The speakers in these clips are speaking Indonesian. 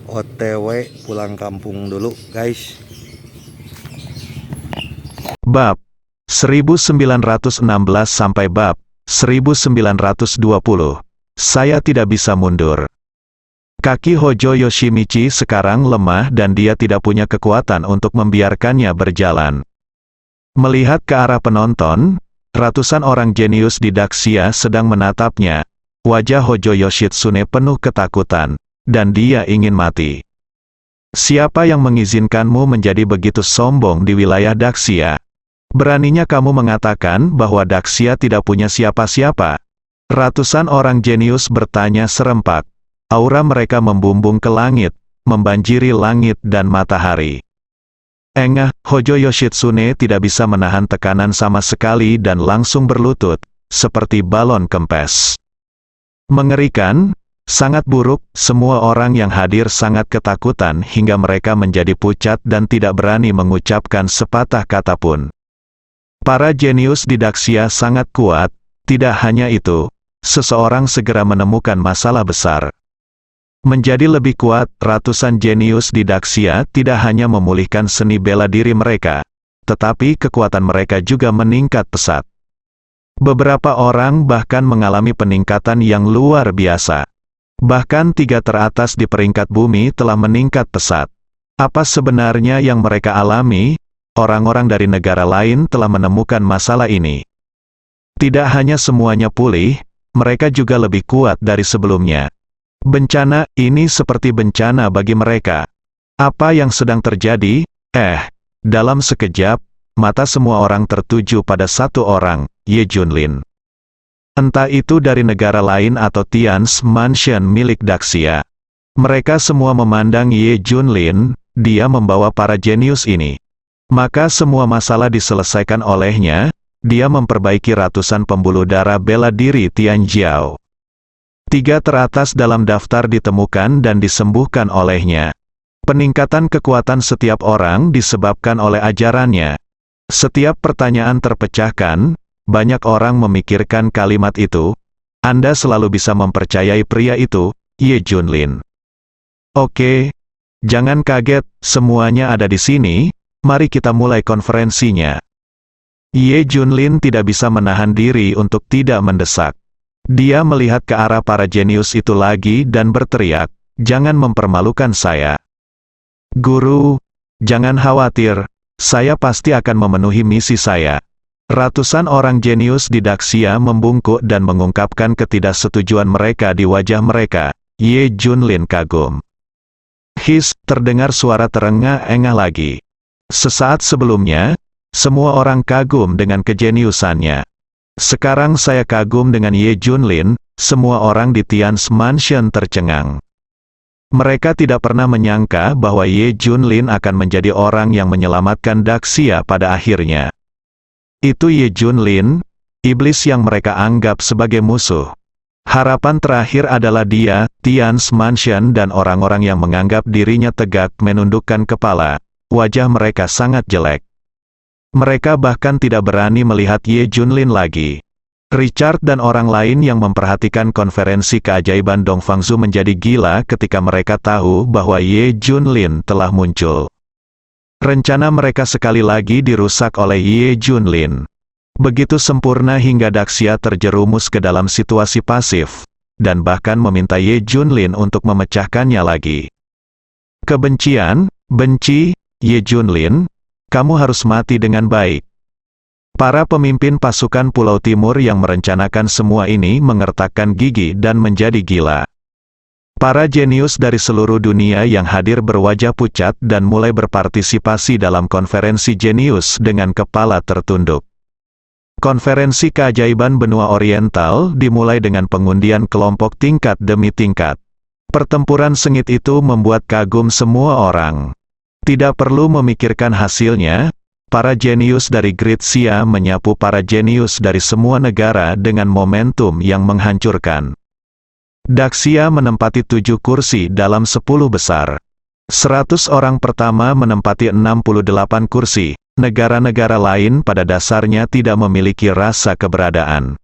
OTW pulang kampung dulu guys. Bab 1916 sampai bab 1920. Saya tidak bisa mundur. Kaki Hojo Yoshimichi sekarang lemah dan dia tidak punya kekuatan untuk membiarkannya berjalan. Melihat ke arah penonton, ratusan orang jenius di Daxia sedang menatapnya. Wajah Hojo Yoshitsune penuh ketakutan, dan dia ingin mati. Siapa yang mengizinkanmu menjadi begitu sombong di wilayah Daxia? Beraninya kamu mengatakan bahwa Daxia tidak punya siapa-siapa? Ratusan orang jenius bertanya serempak. Aura mereka membumbung ke langit, membanjiri langit dan matahari. Engah, Hojo Yoshitsune tidak bisa menahan tekanan sama sekali dan langsung berlutut, seperti balon kempes. Mengerikan, sangat buruk, semua orang yang hadir sangat ketakutan hingga mereka menjadi pucat dan tidak berani mengucapkan sepatah kata pun. Para jenius di Daxia sangat kuat, tidak hanya itu, seseorang segera menemukan masalah besar. Menjadi lebih kuat, ratusan jenius di Daxia tidak hanya memulihkan seni bela diri mereka, tetapi kekuatan mereka juga meningkat pesat. Beberapa orang bahkan mengalami peningkatan yang luar biasa. Bahkan 3 teratas di peringkat bumi telah meningkat pesat. Apa sebenarnya yang mereka alami? Orang-orang dari negara lain telah menemukan masalah ini. Tidak hanya semuanya pulih, mereka juga lebih kuat dari sebelumnya. Bencana ini seperti bencana bagi mereka. Apa yang sedang terjadi? Dalam sekejap, mata semua orang tertuju pada satu orang, Ye Junlin. Entah itu dari negara lain atau Tian's Mansion milik Daxia. Mereka semua memandang Ye Junlin, dia membawa para jenius ini. Maka semua masalah diselesaikan olehnya, dia memperbaiki ratusan pembuluh darah bela diri Tianjiao. 3 teratas dalam daftar ditemukan dan disembuhkan olehnya. Peningkatan kekuatan setiap orang disebabkan oleh ajarannya. Setiap pertanyaan terpecahkan, banyak orang memikirkan kalimat itu, Anda selalu bisa mempercayai pria itu, Ye Junlin. Oke, jangan kaget, semuanya ada di sini, mari kita mulai konferensinya. Ye Junlin tidak bisa menahan diri untuk tidak mendesak. Dia melihat ke arah para jenius itu lagi dan berteriak, jangan mempermalukan saya. Guru, jangan khawatir, saya pasti akan memenuhi misi saya. Ratusan orang jenius di Daxia membungkuk dan mengungkapkan ketidaksetujuan mereka di wajah mereka. Ye Junlin kagum. Terdengar suara terengah-engah lagi. Sesaat sebelumnya, semua orang kagum dengan kejeniusannya. Sekarang saya kagum dengan Ye Junlin, semua orang di Tian's Mansion tercengang. Mereka tidak pernah menyangka bahwa Ye Junlin akan menjadi orang yang menyelamatkan Daxia pada akhirnya. Itu Ye Junlin, iblis yang mereka anggap sebagai musuh. Harapan terakhir adalah dia, Tian's Mansion dan orang-orang yang menganggap dirinya tegak menundukkan kepala. Wajah mereka sangat jelek. Mereka bahkan tidak berani melihat Ye Junlin lagi. Richard dan orang lain yang memperhatikan konferensi keajaiban Dongfangzhou menjadi gila ketika mereka tahu bahwa Ye Junlin telah muncul. Rencana mereka sekali lagi dirusak oleh Ye Junlin. Begitu sempurna hingga Daxia terjerumus ke dalam situasi pasif, dan bahkan meminta Ye Junlin untuk memecahkannya lagi. Kebencian, benci, Ye Junlin, kamu harus mati dengan baik. Para pemimpin pasukan Pulau Timur yang merencanakan semua ini mengertakkan gigi dan menjadi gila. Para jenius dari seluruh dunia yang hadir berwajah pucat dan mulai berpartisipasi dalam konferensi jenius dengan kepala tertunduk. Konferensi keajaiban benua Oriental dimulai dengan pengundian kelompok tingkat demi tingkat. Pertempuran sengit itu membuat kagum semua orang. Tidak perlu memikirkan hasilnya, para jenius dari Great Xia menyapu para jenius dari semua negara dengan momentum yang menghancurkan. Daxia menempati 7 kursi dalam 10 besar. 100 orang pertama menempati 68 kursi. Negara-negara lain pada dasarnya tidak memiliki rasa keberadaan.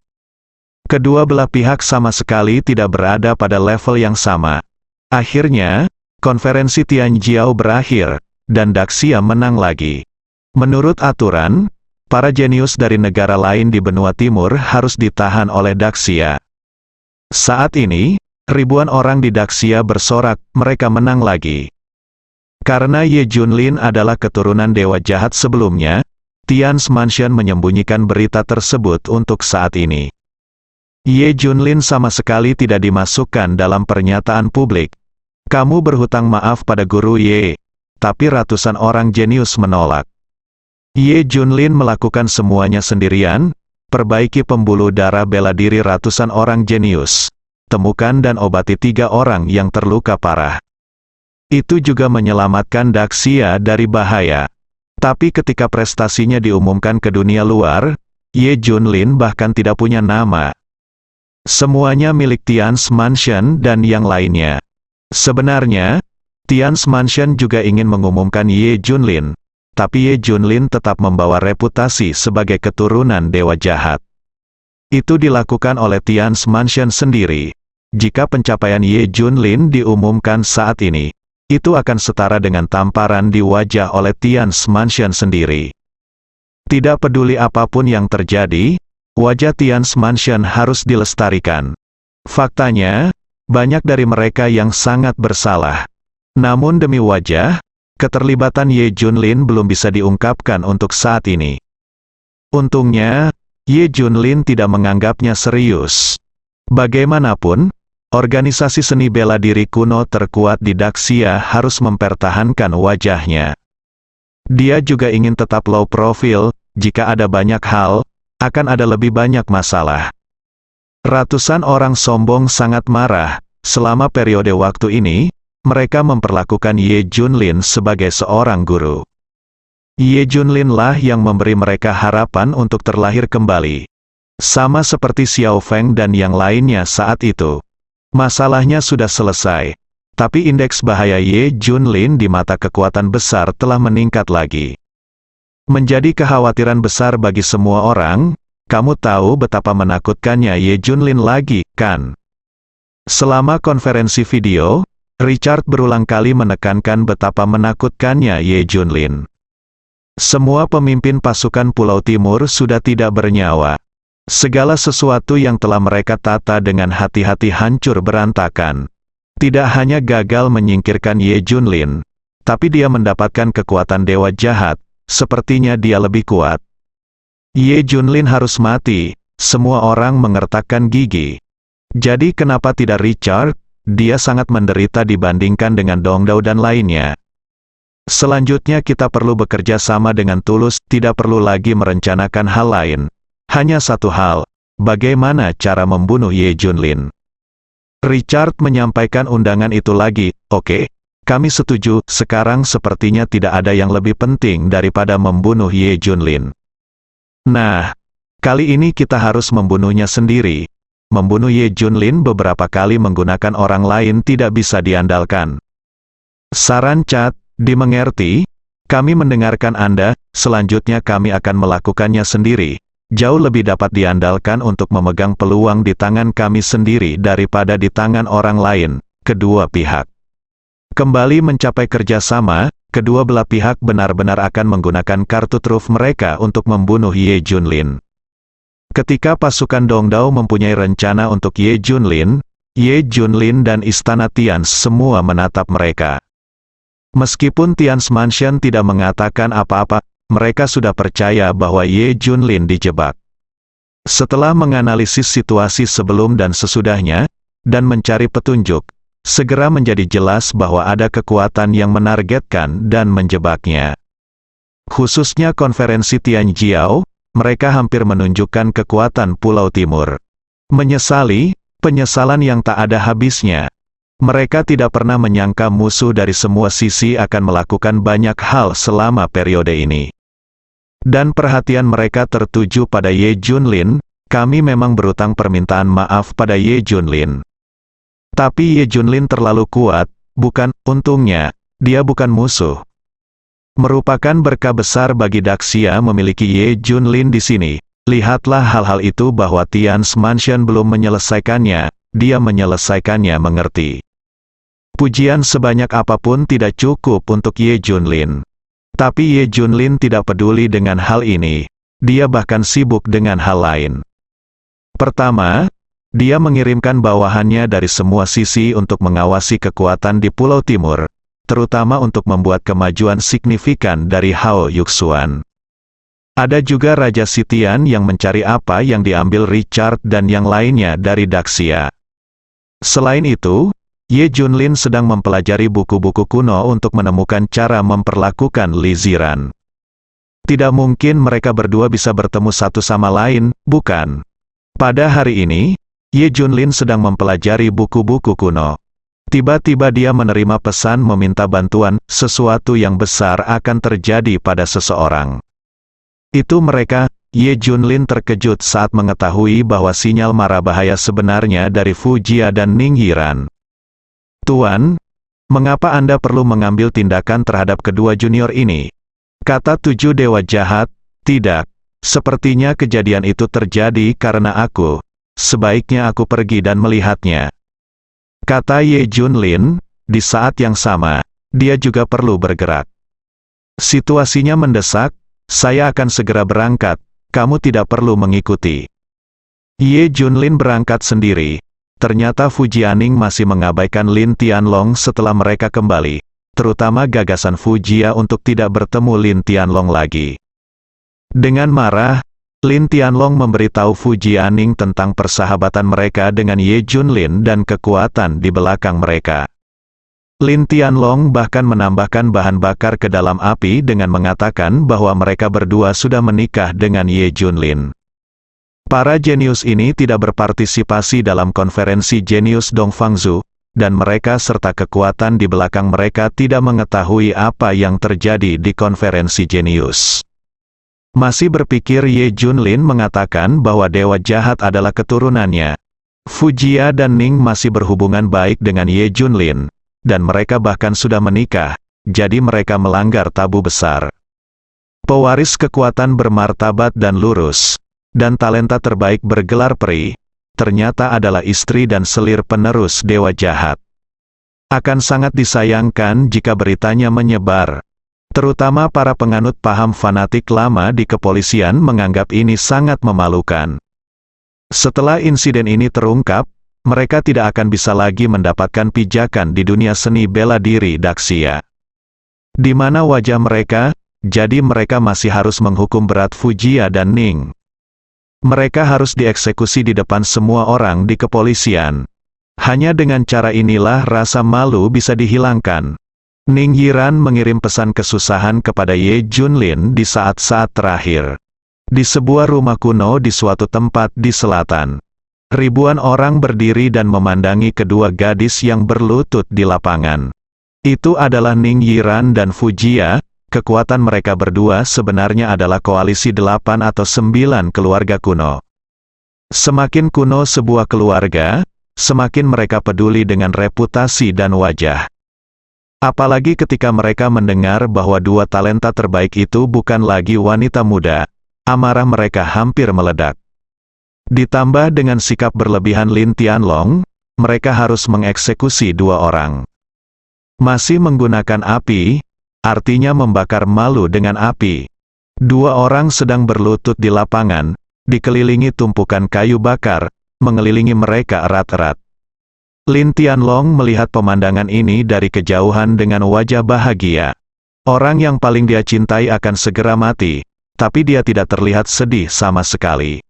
Kedua belah pihak sama sekali tidak berada pada level yang sama. Akhirnya, konferensi Tianjiao berakhir, dan Daxia menang lagi. Menurut aturan, para jenius dari negara lain di benua timur harus ditahan oleh Daxia. Saat ini, ribuan orang di Daxia bersorak, mereka menang lagi. Karena Ye Junlin adalah keturunan dewa jahat sebelumnya, Tian's Mansion menyembunyikan berita tersebut untuk saat ini. Ye Junlin sama sekali tidak dimasukkan dalam pernyataan publik. Kamu berhutang maaf pada Guru Ye, tapi ratusan orang jenius menolak. Ye Junlin melakukan semuanya sendirian, perbaiki pembuluh darah bela diri ratusan orang jenius, temukan dan obati 3 orang yang terluka parah. Itu juga menyelamatkan Daxia dari bahaya. Tapi ketika prestasinya diumumkan ke dunia luar, Ye Junlin bahkan tidak punya nama. Semuanya milik Tian's Mansion dan yang lainnya. Sebenarnya, Tian's Mansion juga ingin mengumumkan Ye Junlin, tapi Ye Junlin tetap membawa reputasi sebagai keturunan dewa jahat. Itu dilakukan oleh Tian's Mansion sendiri. Jika pencapaian Ye Junlin diumumkan saat ini, itu akan setara dengan tamparan di wajah oleh Tian's Mansion sendiri. Tidak peduli apapun yang terjadi, wajah Tian's Mansion harus dilestarikan. Faktanya, banyak dari mereka yang sangat bersalah. Namun demi wajah, keterlibatan Ye Junlin belum bisa diungkapkan untuk saat ini. Untungnya, Ye Junlin tidak menganggapnya serius. Bagaimanapun, organisasi seni bela diri kuno terkuat di Daxia harus mempertahankan wajahnya. Dia juga ingin tetap low profile, jika ada banyak hal, akan ada lebih banyak masalah. Ratusan orang sombong sangat marah. Selama periode waktu ini, mereka memperlakukan Ye Junlin sebagai seorang guru. Ye Junlin lah yang memberi mereka harapan untuk terlahir kembali. Sama seperti Xiao Feng dan yang lainnya saat itu. Masalahnya sudah selesai, tapi indeks bahaya Ye Junlin di mata kekuatan besar telah meningkat lagi. Menjadi kekhawatiran besar bagi semua orang. Kamu tahu betapa menakutkannya Ye Junlin lagi, kan? Selama konferensi video, Richard berulang kali menekankan betapa menakutkannya Ye Junlin. Semua pemimpin pasukan Pulau Timur sudah tidak bernyawa. Segala sesuatu yang telah mereka tata dengan hati-hati hancur berantakan. Tidak hanya gagal menyingkirkan Ye Junlin, tapi dia mendapatkan kekuatan dewa jahat, sepertinya dia lebih kuat. Ye Junlin harus mati, semua orang mengertakkan gigi. Jadi kenapa tidak Richard? Dia sangat menderita dibandingkan dengan Dong Dao dan lainnya. Selanjutnya kita perlu bekerja sama dengan tulus, tidak perlu lagi merencanakan hal lain. Hanya satu hal, bagaimana cara membunuh Ye Junlin. Richard menyampaikan undangan itu lagi. Oke, kami setuju, sekarang sepertinya tidak ada yang lebih penting daripada membunuh Ye Junlin. Nah, kali ini kita harus membunuhnya sendiri. Membunuh Ye Junlin beberapa kali menggunakan orang lain tidak bisa diandalkan. Saran Cat, dimengerti? Kami mendengarkan Anda, selanjutnya kami akan melakukannya sendiri. Jauh lebih dapat diandalkan untuk memegang peluang di tangan kami sendiri daripada di tangan orang lain, kedua pihak. Kembali mencapai kerjasama, kedua belah pihak benar-benar akan menggunakan kartu truf mereka untuk membunuh Ye Junlin. Ketika pasukan Dong Dao mempunyai rencana untuk Ye Junlin dan Istana Tian's semua menatap mereka. Meskipun Tian's Mansion tidak mengatakan apa-apa, mereka sudah percaya bahwa Ye Junlin dijebak. Setelah menganalisis situasi sebelum dan sesudahnya, dan mencari petunjuk, segera menjadi jelas bahwa ada kekuatan yang menargetkan dan menjebaknya. Khususnya konferensi Tianjiao, mereka hampir menunjukkan kekuatan Pulau Timur. Menyesali, penyesalan yang tak ada habisnya. Mereka tidak pernah menyangka musuh dari semua sisi akan melakukan banyak hal selama periode ini. Dan perhatian mereka tertuju pada Ye Junlin. Kami memang berutang permintaan maaf pada Ye Junlin. Tapi Ye Junlin terlalu kuat, bukan, untungnya, dia bukan musuh. Merupakan berkah besar bagi Daxia memiliki Ye Junlin di sini. Lihatlah hal-hal itu bahwa Tian's Mansion belum menyelesaikannya, dia menyelesaikannya mengerti. Pujian sebanyak apapun tidak cukup untuk Ye Junlin. Tapi Ye Junlin tidak peduli dengan hal ini. Dia bahkan sibuk dengan hal lain. Pertama, dia mengirimkan bawahannya dari semua sisi untuk mengawasi kekuatan di Pulau Timur, terutama untuk membuat kemajuan signifikan dari Hao Yuxuan. Ada juga Raja Sitian yang mencari apa yang diambil Richard dan yang lainnya dari Daxia. Selain itu, Ye Junlin sedang mempelajari buku-buku kuno untuk menemukan cara memperlakukan Li Ziran. Tidak mungkin mereka berdua bisa bertemu satu sama lain, bukan? Pada hari ini, Ye Junlin sedang mempelajari buku-buku kuno. Tiba-tiba dia menerima pesan meminta bantuan, sesuatu yang besar akan terjadi pada seseorang. Itu mereka. Ye Junlin terkejut saat mengetahui bahwa sinyal mara bahaya sebenarnya dari Fu Jia dan Ning Yiran. Tuan, mengapa Anda perlu mengambil tindakan terhadap kedua junior ini? Kata 7 dewa jahat, tidak. Sepertinya kejadian itu terjadi karena aku. Sebaiknya aku pergi dan melihatnya. Kata Ye Junlin, di saat yang sama, dia juga perlu bergerak. Situasinya mendesak, saya akan segera berangkat, kamu tidak perlu mengikuti. Ye Junlin berangkat sendiri. Ternyata Fu Jianing masih mengabaikan Lin Tianlong setelah mereka kembali, terutama gagasan Fu Jia untuk tidak bertemu Lin Tianlong lagi. Dengan marah, Lin Tianlong memberitahu Fu Jianing tentang persahabatan mereka dengan Ye Junlin dan kekuatan di belakang mereka. Lin Tianlong bahkan menambahkan bahan bakar ke dalam api dengan mengatakan bahwa mereka berdua sudah menikah dengan Ye Junlin. Para jenius ini tidak berpartisipasi dalam konferensi jenius Dongfangzhou, dan mereka serta kekuatan di belakang mereka tidak mengetahui apa yang terjadi di konferensi jenius. Masih berpikir Ye Junlin mengatakan bahwa dewa jahat adalah keturunannya. Fu Jia dan Ning masih berhubungan baik dengan Ye Junlin, dan mereka bahkan sudah menikah, jadi mereka melanggar tabu besar. Pewaris kekuatan bermartabat dan lurus, dan talenta terbaik bergelar peri, ternyata adalah istri dan selir penerus dewa jahat. Akan sangat disayangkan jika beritanya menyebar. Terutama para penganut paham fanatik lama di kepolisian menganggap ini sangat memalukan. Setelah insiden ini terungkap, mereka tidak akan bisa lagi mendapatkan pijakan di dunia seni bela diri Daxia. Di mana wajah mereka, jadi mereka masih harus menghukum berat Fu Jia dan Ning. Mereka harus dieksekusi di depan semua orang di kepolisian. Hanya dengan cara inilah rasa malu bisa dihilangkan. Ning Yiran mengirim pesan kesusahan kepada Ye Junlin di saat-saat terakhir. Di sebuah rumah kuno di suatu tempat di selatan. Ribuan orang berdiri dan memandangi kedua gadis yang berlutut di lapangan. Itu adalah Ning Yiran dan Fu Jia. Kekuatan mereka berdua sebenarnya adalah koalisi 8 atau 9 keluarga kuno. Semakin kuno sebuah keluarga, semakin mereka peduli dengan reputasi dan wajah. Apalagi ketika mereka mendengar bahwa dua talenta terbaik itu bukan lagi wanita muda, amarah mereka hampir meledak. Ditambah dengan sikap berlebihan Lin Tianlong, mereka harus mengeksekusi 2 orang. Masih menggunakan api, artinya membakar malu dengan api. 2 orang sedang berlutut di lapangan, dikelilingi tumpukan kayu bakar, mengelilingi mereka erat-erat. Lin Tianlong melihat pemandangan ini dari kejauhan dengan wajah bahagia. Orang yang paling dia cintai akan segera mati, tapi dia tidak terlihat sedih sama sekali.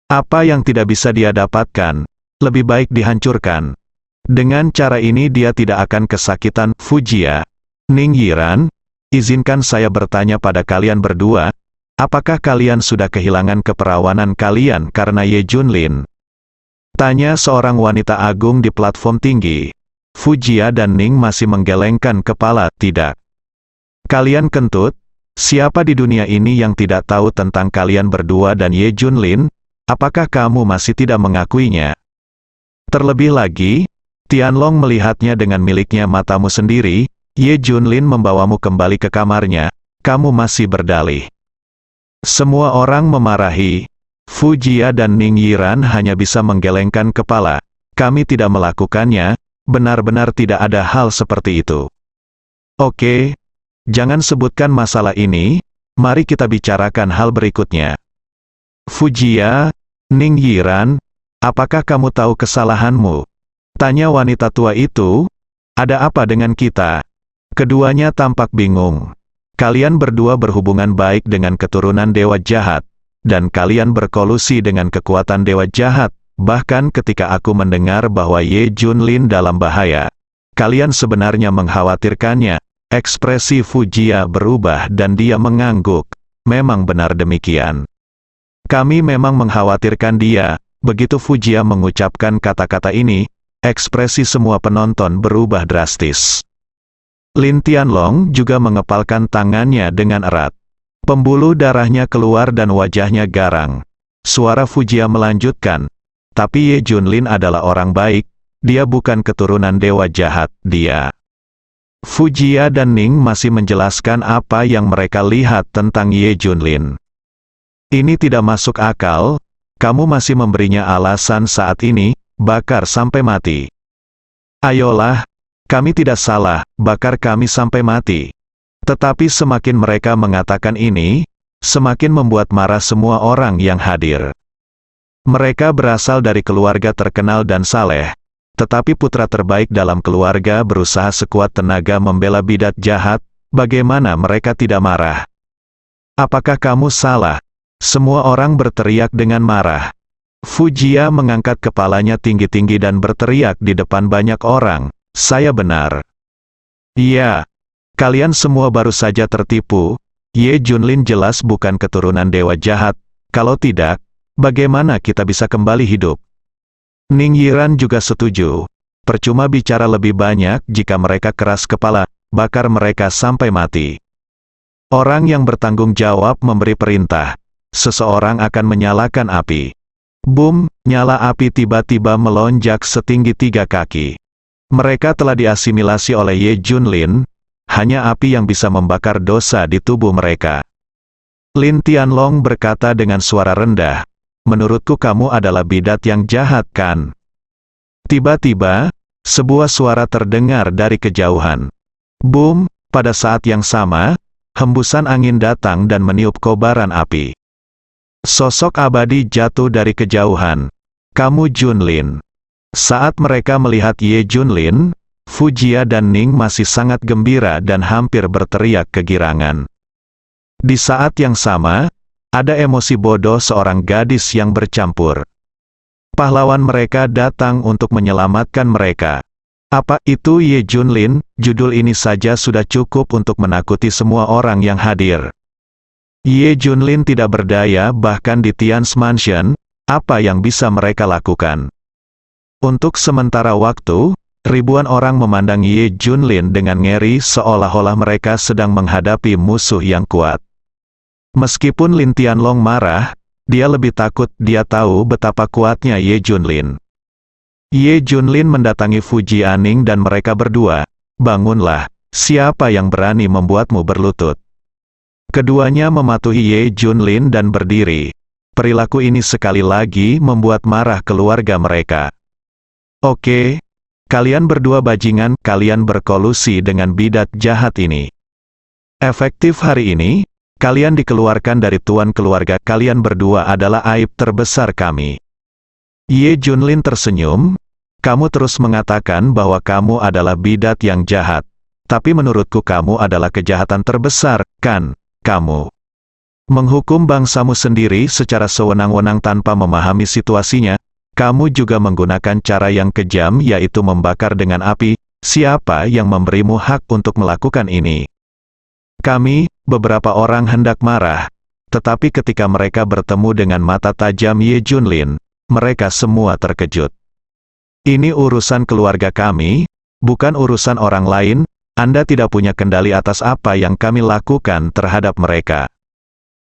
Apa yang tidak bisa dia dapatkan, lebih baik dihancurkan. Dengan cara ini dia tidak akan kesakitan. Fu Jia, Ning Yiran, izinkan saya bertanya pada kalian berdua, apakah kalian sudah kehilangan keperawanan kalian karena Ye Junlin? Tanya seorang wanita agung di platform tinggi. Fu Jia dan Ning masih menggelengkan kepala, tidak. Kalian kentut? Siapa di dunia ini yang tidak tahu tentang kalian berdua dan Ye Junlin? Apakah kamu masih tidak mengakuinya? Terlebih lagi, Tianlong melihatnya dengan miliknya matamu sendiri. Ye Junlin membawamu kembali ke kamarnya, kamu masih berdalih. Semua orang memarahi. Fu Jia dan Ning Yiran hanya bisa menggelengkan kepala. Kami tidak melakukannya, benar-benar tidak ada hal seperti itu. Oke, jangan sebutkan masalah ini, mari kita bicarakan hal berikutnya. Fujia, Ning Yiran, apakah kamu tahu kesalahanmu? Tanya wanita tua itu, ada apa dengan kita? Keduanya tampak bingung. Kalian berdua berhubungan baik dengan keturunan dewa jahat, dan kalian berkolusi dengan kekuatan dewa jahat. Bahkan ketika aku mendengar bahwa Ye Junlin dalam bahaya, kalian sebenarnya mengkhawatirkannya. Ekspresi Fujia berubah dan dia mengangguk. Memang benar demikian. Kami memang mengkhawatirkan dia. Begitu Fujia mengucapkan kata-kata ini, ekspresi semua penonton berubah drastis. Lin Tianlong juga mengepalkan tangannya dengan erat. Pembuluh darahnya keluar dan wajahnya garang. Suara Fujia melanjutkan, tapi Ye Junlin adalah orang baik, dia bukan keturunan dewa jahat, dia. Fujia dan Ning masih menjelaskan apa yang mereka lihat tentang Ye Junlin. Ini tidak masuk akal, kamu masih memberinya alasan saat ini, bakar sampai mati. Ayolah, kami tidak salah, bakar kami sampai mati. Tetapi semakin mereka mengatakan ini, semakin membuat marah semua orang yang hadir. Mereka berasal dari keluarga terkenal dan saleh, tetapi putra terbaik dalam keluarga berusaha sekuat tenaga membela bidat jahat, bagaimana mereka tidak marah? Apakah kamu salah? Semua orang berteriak dengan marah. Fujia mengangkat kepalanya tinggi-tinggi dan berteriak di depan banyak orang, saya benar. Iya, kalian semua baru saja tertipu, Ye Junlin jelas bukan keturunan dewa jahat, kalau tidak, bagaimana kita bisa kembali hidup? Ning Yiran juga setuju. Percuma bicara lebih banyak jika mereka keras kepala, bakar mereka sampai mati. Orang yang bertanggung jawab memberi perintah. Seseorang akan menyalakan api. Boom, nyala api tiba-tiba melonjak setinggi 3 kaki. Mereka telah diasimilasi oleh Ye Junlin, hanya api yang bisa membakar dosa di tubuh mereka. Lin Tianlong berkata dengan suara rendah, menurutku kamu adalah bidat yang jahat kan? Tiba-tiba, sebuah suara terdengar dari kejauhan. Boom, pada saat yang sama, hembusan angin datang dan meniup kobaran api. Sosok abadi jatuh dari kejauhan. Kamu Junlin. Saat mereka melihat Ye Junlin, Fujia dan Ning masih sangat gembira dan hampir berteriak kegirangan. Di saat yang sama, ada emosi bodoh seorang gadis yang bercampur. Pahlawan mereka datang untuk menyelamatkan mereka. Apa itu Ye Junlin? Judul ini saja sudah cukup untuk menakuti semua orang yang hadir. Ye Junlin tidak berdaya bahkan di Tian's Mansion, apa yang bisa mereka lakukan? Untuk sementara waktu, ribuan orang memandang Ye Junlin dengan ngeri seolah-olah mereka sedang menghadapi musuh yang kuat. Meskipun Lin Tianlong marah, dia lebih takut, dia tahu betapa kuatnya Ye Junlin. Ye Junlin mendatangi Fujia Ning dan mereka berdua, bangunlah, siapa yang berani membuatmu berlutut? Keduanya mematuhi Ye Junlin dan berdiri. Perilaku ini sekali lagi membuat marah keluarga mereka. Oke, kalian berdua bajingan, kalian berkolusi dengan bidat jahat ini. Efektif hari ini, kalian dikeluarkan dari tuan keluarga, kalian berdua adalah aib terbesar kami. Ye Junlin tersenyum, kamu terus mengatakan bahwa kamu adalah bidat yang jahat. Tapi menurutku kamu adalah kejahatan terbesar, kan? Kamu menghukum bangsamu sendiri secara sewenang-wenang tanpa memahami situasinya. Kamu juga menggunakan cara yang kejam yaitu membakar dengan api. Siapa yang memberimu hak untuk melakukan ini? Kami, beberapa orang hendak marah. Tetapi ketika mereka bertemu dengan mata tajam Ye Junlin, mereka semua terkejut. Ini urusan keluarga kami, bukan urusan orang lain. Anda tidak punya kendali atas apa yang kami lakukan terhadap mereka.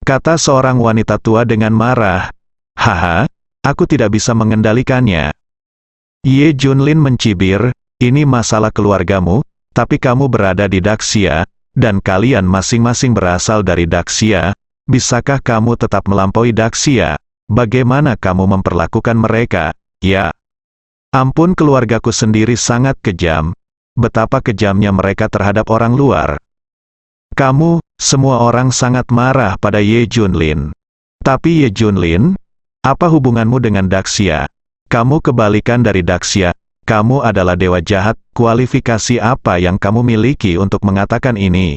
Kata seorang wanita tua dengan marah. Haha, aku tidak bisa mengendalikannya. Ye Junlin mencibir, ini masalah keluargamu, tapi kamu berada di Daxia, dan kalian masing-masing berasal dari Daxia. Bisakah kamu tetap melampaui Daxia? Bagaimana kamu memperlakukan mereka? Ya. Ampun, keluargaku sendiri sangat kejam. Betapa kejamnya mereka terhadap orang luar. Kamu, semua orang sangat marah pada Ye Junlin. Tapi Ye Junlin, apa hubunganmu dengan Daxia? Kamu kebalikan dari Daxia. Kamu adalah dewa jahat. Kualifikasi apa yang kamu miliki untuk mengatakan ini?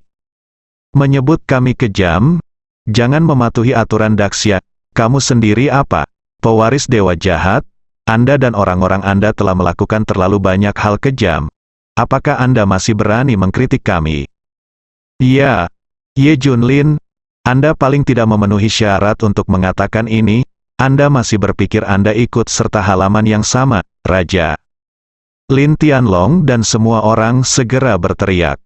Menyebut kami kejam? Jangan mematuhi aturan Daxia. Kamu sendiri apa? Pewaris dewa jahat? Anda dan orang-orang Anda telah melakukan terlalu banyak hal kejam. Apakah Anda masih berani mengkritik kami? Ya, Ye Junlin, Anda paling tidak memenuhi syarat untuk mengatakan ini. Anda masih berpikir Anda ikut serta halaman yang sama, Raja. Lin Tianlong dan semua orang segera berteriak.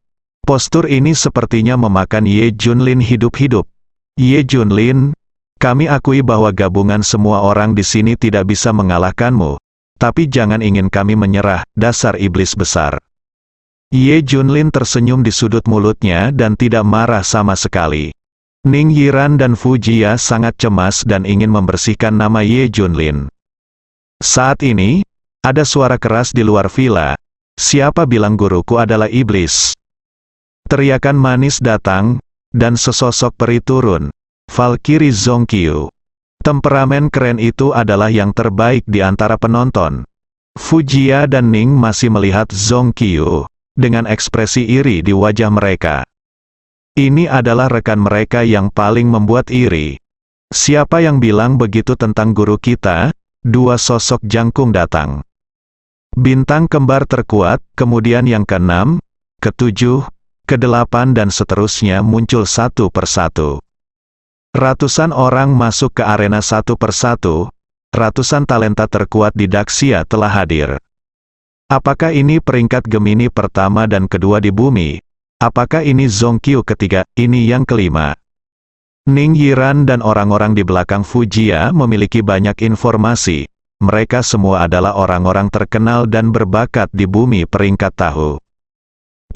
Postur ini sepertinya memakan Ye Junlin hidup-hidup. Ye Junlin, kami akui bahwa gabungan semua orang di sini tidak bisa mengalahkanmu. Tapi jangan ingin kami menyerah, dasar iblis besar. Ye Junlin tersenyum di sudut mulutnya dan tidak marah sama sekali. Ning Yiran dan Fu Jia sangat cemas dan ingin membersihkan nama Ye Junlin. Saat ini, ada suara keras di luar villa. Siapa bilang guruku adalah iblis? Teriakan manis datang, dan sesosok peri turun. Valkyrie Zongqiu. Temperamen keren itu adalah yang terbaik di antara penonton. Fu Jia dan Ning masih melihat Zongqiu dengan ekspresi iri di wajah mereka. Ini adalah rekan mereka yang paling membuat iri. Siapa yang bilang begitu tentang guru kita? Dua sosok jangkung datang. Bintang kembar terkuat, kemudian yang ke-6, ke-7, ke-8 dan seterusnya muncul satu persatu. Ratusan orang masuk ke arena satu persatu. Ratusan talenta terkuat di Daxia telah hadir. Apakah ini peringkat Gemini pertama dan kedua di bumi? Apakah ini Zongqiu ketiga, ini yang kelima? Ning Yiran dan orang-orang di belakang Fu Jia memiliki banyak informasi. Mereka semua adalah orang-orang terkenal dan berbakat di bumi peringkat tahu.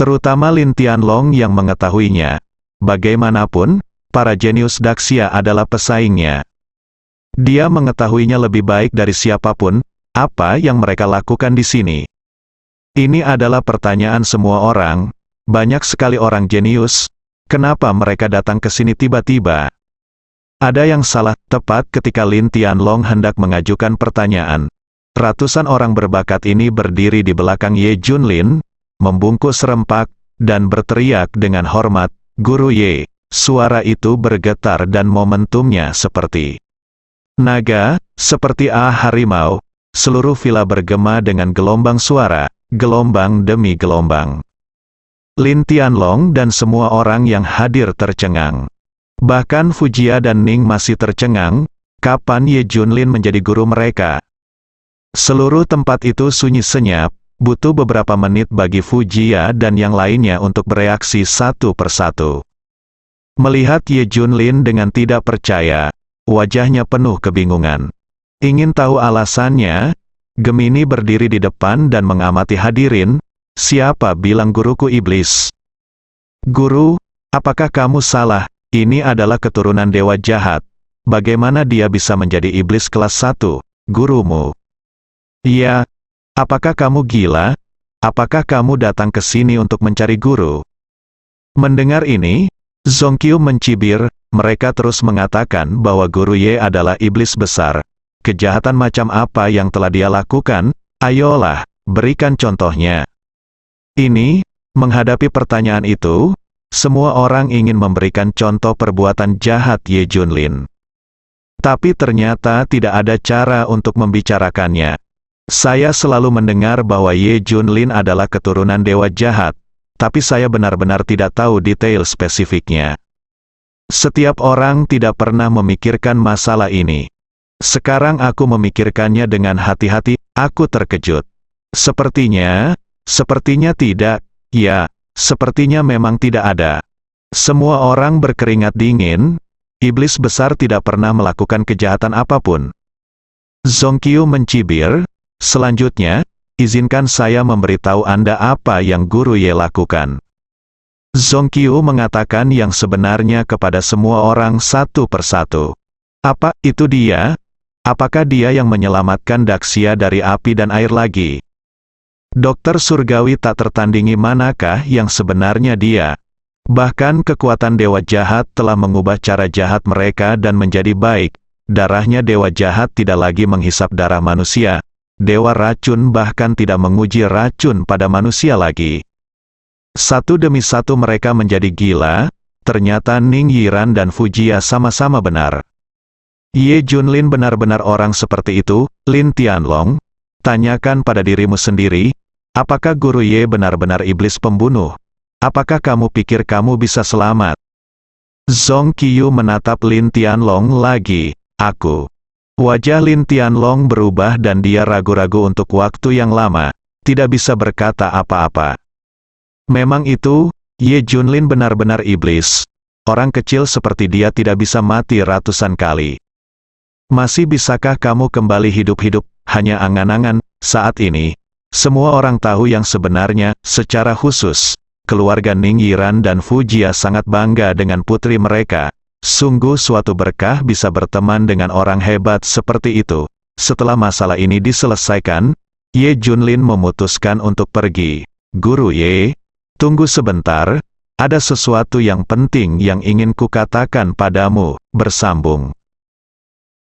Terutama Lin Tianlong yang mengetahuinya. Bagaimanapun, para jenius Daxia adalah pesaingnya. Dia mengetahuinya lebih baik dari siapapun. Apa yang mereka lakukan di sini? Ini adalah pertanyaan semua orang. Banyak sekali orang jenius. Kenapa mereka datang ke sini tiba-tiba? Ada yang salah. Tepat ketika Lin Tianlong hendak mengajukan pertanyaan, ratusan orang berbakat ini berdiri di belakang Ye Junlin, membungkus serempak, dan berteriak dengan hormat, "Guru Ye." Suara itu bergetar dan momentumnya seperti naga, seperti harimau. Seluruh villa bergema dengan gelombang suara, gelombang demi gelombang. Lin Tianlong dan semua orang yang hadir tercengang. Bahkan Fu Jia dan Ning masih tercengang. Kapan Ye Junlin menjadi guru mereka? Seluruh tempat itu sunyi senyap. Butuh beberapa menit bagi Fu Jia dan yang lainnya untuk bereaksi satu persatu. Melihat Ye Junlin dengan tidak percaya, wajahnya penuh kebingungan. Ingin tahu alasannya? Gemini berdiri di depan dan mengamati hadirin. Siapa bilang guruku iblis? Guru, apakah kamu salah? Ini adalah keturunan dewa jahat. Bagaimana dia bisa menjadi iblis kelas 1, gurumu? Iya. Apakah kamu gila? Apakah kamu datang ke sini untuk mencari guru? Mendengar ini, Zongqiu mencibir. Mereka terus mengatakan bahwa guru Ye adalah iblis besar. Kejahatan macam apa yang telah dia lakukan? Ayolah, berikan contohnya. Ini, menghadapi pertanyaan itu, semua orang ingin memberikan contoh perbuatan jahat Ye Junlin. Tapi ternyata tidak ada cara untuk membicarakannya. Saya selalu mendengar bahwa Ye Junlin adalah keturunan dewa jahat, tapi saya benar-benar tidak tahu detail spesifiknya. Setiap orang tidak pernah memikirkan masalah ini. Sekarang aku memikirkannya dengan hati-hati. Aku terkejut. Sepertinya tidak. Ya, sepertinya memang tidak ada. Semua orang berkeringat dingin. Iblis besar tidak pernah melakukan kejahatan apapun. Zongqiu mencibir. Selanjutnya, izinkan saya memberitahu Anda apa yang guru Ye lakukan. Zongqiu mengatakan yang sebenarnya kepada semua orang satu persatu. Apa itu dia? Apakah dia yang menyelamatkan Daxia dari api dan air lagi? Dokter surgawi tak tertandingi, manakah yang sebenarnya dia? Bahkan kekuatan dewa jahat telah mengubah cara jahat mereka dan menjadi baik. Darahnya dewa jahat tidak lagi menghisap darah manusia. Dewa racun bahkan tidak menguji racun pada manusia lagi. Satu demi satu mereka menjadi gila. Ternyata Ning Yiran dan Fujia sama-sama benar. Ye Junlin benar-benar orang seperti itu, Lin Tianlong? Tanyakan pada dirimu sendiri, apakah Guru Ye benar-benar iblis pembunuh? Apakah kamu pikir kamu bisa selamat? Zong Qiyu menatap Lin Tianlong lagi. Aku. Wajah Lin Tianlong berubah dan dia ragu-ragu untuk waktu yang lama, tidak bisa berkata apa-apa. Memang itu, Ye Junlin benar-benar iblis. Orang kecil seperti dia tidak bisa mati ratusan kali. Masih bisakah kamu kembali hidup-hidup, hanya angan-angan? Saat ini, semua orang tahu yang sebenarnya, secara khusus. Keluarga Ning Yiran dan Fujia sangat bangga dengan putri mereka. Sungguh suatu berkah bisa berteman dengan orang hebat seperti itu. Setelah masalah ini diselesaikan, Ye Junlin memutuskan untuk pergi. Guru Ye, tunggu sebentar, ada sesuatu yang penting yang ingin kukatakan padamu, bersambung.